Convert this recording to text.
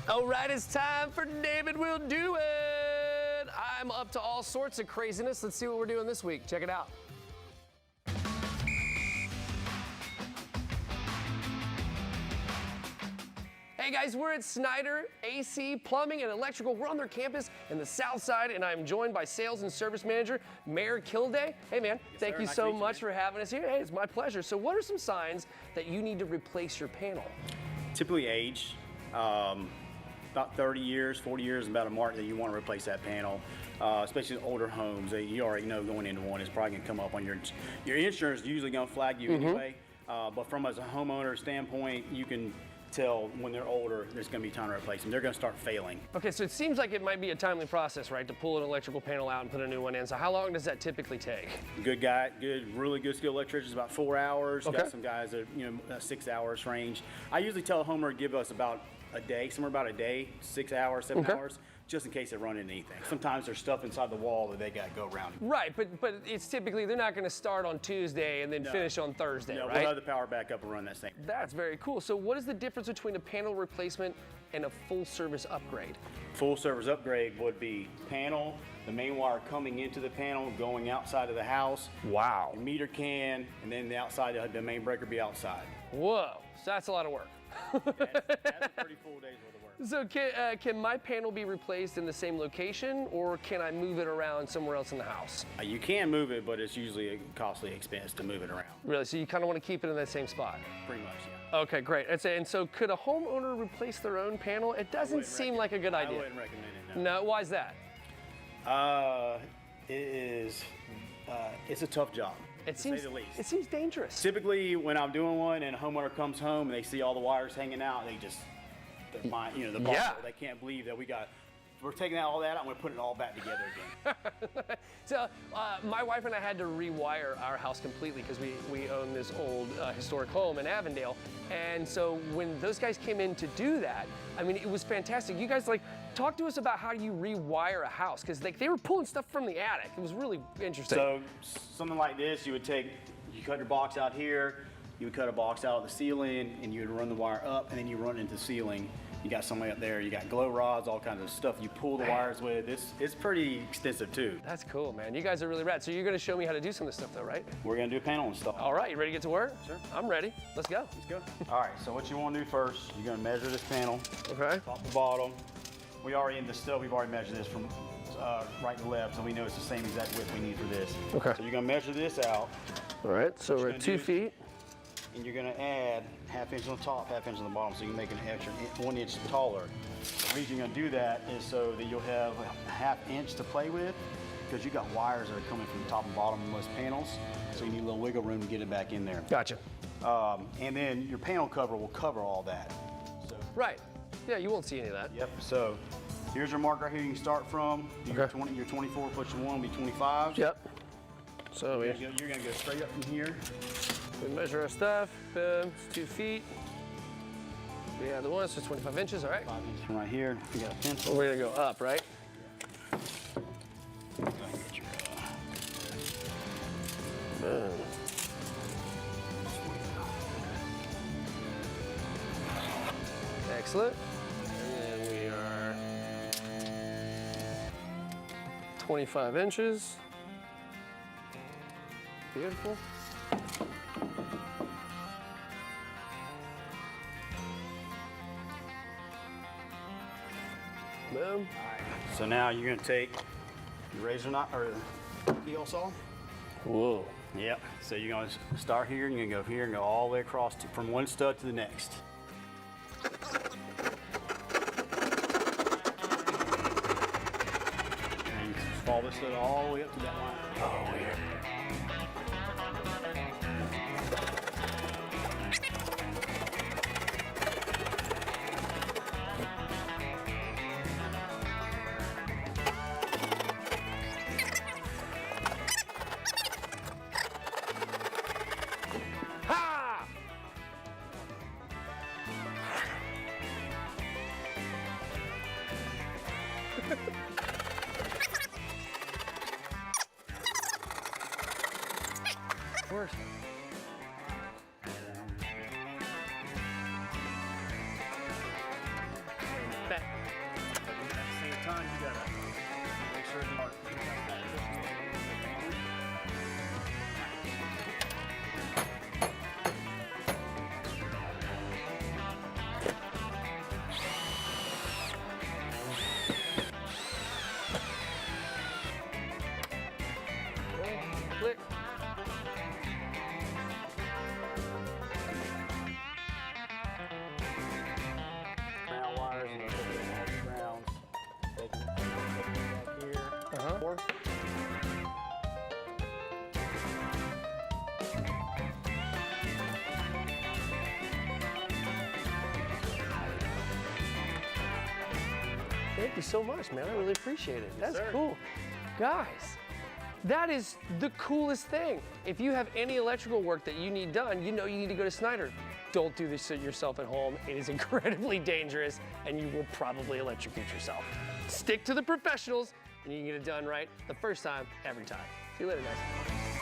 All right, it's time for David Will Do It. I'm up to all sorts of craziness. Let's see what we're doing this week. Check it out. Hey guys, we're at Snyder AC Plumbing and Electrical. We're on their campus in the South Side, and I'm joined by Sales and Service Manager Mayor Kilday. Hey man, thank you so much for having us here. Hey, it's my pleasure. So what are some signs that you need to replace your panel? Typically age. About 30 years, 40 years is about a mark that you want to replace that panel, especially in older homes. You already know going into one is probably going to come up on your insurance is usually going to flag you anyway. But from as a homeowner standpoint, you can tell when they're older, there's going to be time to replace them. They're going to start failing. Okay, so it seems like it might be a timely process, right, to pull an electrical panel out and put a new one in. So how long does that typically take? Really good skilled electricians, about 4 hours. Okay. Got some guys that, 6 hours range. I usually tell a homeowner to give us about a day, somewhere about a day, 6 hours, 7 hours, just in case they run into anything. Sometimes there's stuff inside the wall that they got to go around. Right, but it's typically, they're not going to start on Tuesday and then finish on Thursday, No, right? we'll have the power back up and run that same. That's very cool. So what is the difference between a panel replacement and a full service upgrade? Full service upgrade would be panel, the main wire coming into the panel, going outside of the house. Wow. The meter can, and then the outside, the main breaker be outside. Whoa, so that's a lot of work. That's a pretty full day's worth of work. So can my panel be replaced in the same location, or can I move it around somewhere else in the house? You can move it, but it's usually a costly expense to move it around. Really, so you kind of want to keep it in that same spot? Pretty much, yeah. Okay, great. And so could a homeowner replace their own panel? It doesn't seem like a good idea. I wouldn't recommend it, no. No, why is that? It's a tough job. It to say seems, the least. it seems dangerous. Typically, when I'm doing one and a homeowner comes home and they see all the wires hanging out, their mind, the boss, they can't believe that we're taking all that out and we're putting it all back together again. So my wife and I had to rewire our house completely because we own this old historic home in Avondale. And so when those guys came in to do that, I mean, it was fantastic. You guys talk to us about how you rewire a house, because they were pulling stuff from the attic. It was really interesting. So something like this, you cut your box out here, you would cut a box out of the ceiling, and you would run the wire up, and then you run it into the ceiling. You got somebody up there, you got glow rods, all kinds of stuff you pull the wires with. It's pretty extensive too. That's cool, man. You guys are really rad. So you're gonna show me how to do some of this stuff though, right? We're gonna do a panel install. All right, you ready to get to work? Sure. I'm ready. Let's go. Let's go. All right, so what you wanna do first, you're gonna measure this panel. Okay. Top to bottom. We've already measured this from right to left, so we know it's the same exact width we need for this. Okay. So you're gonna measure this out. All right, so we're at 2 feet. And you're gonna add 1/2 inch on the top, 1/2 inch on the bottom, so you can make an extra 1 inch taller. The reason you're gonna do that is so that you'll have a 1/2 inch to play with, because you got wires that are coming from the top and bottom of most panels, so you need a little wiggle room to get it back in there. Gotcha. And then your panel cover will cover all that. So, Right. Yeah, you won't see any of that. yep, so here's your mark right here you can start from. Your, Okay. your 24 push to 1 will be 25. Yep. So You're gonna go straight up from here. we measure our stuff. Boom, it's 2 feet. We have the one, so it's 25 inches, all right? 5 inches from right here. You got a pencil. So we're gonna go up, right? Get your, Boom. Excellent. And then we are 25 inches. Beautiful. Boom. So now you're gonna take your razor knife or heel saw. Whoa. Yep. So you're gonna start here, and you're gonna go here and go all the way across from one stud to the next. And you follow this stud all the way up to that line. Oh, weird. Ha! Works. Bang. Thank you so much, man. I really appreciate it. That's sir. cool. Guys, that is the coolest thing. If you have any electrical work that you need done, you know you need to go to Snyder. Don't do this yourself at home. It is incredibly dangerous, and you will probably electrocute yourself. Stick to the professionals, and you can get it done right the first time, every time. See you later, guys.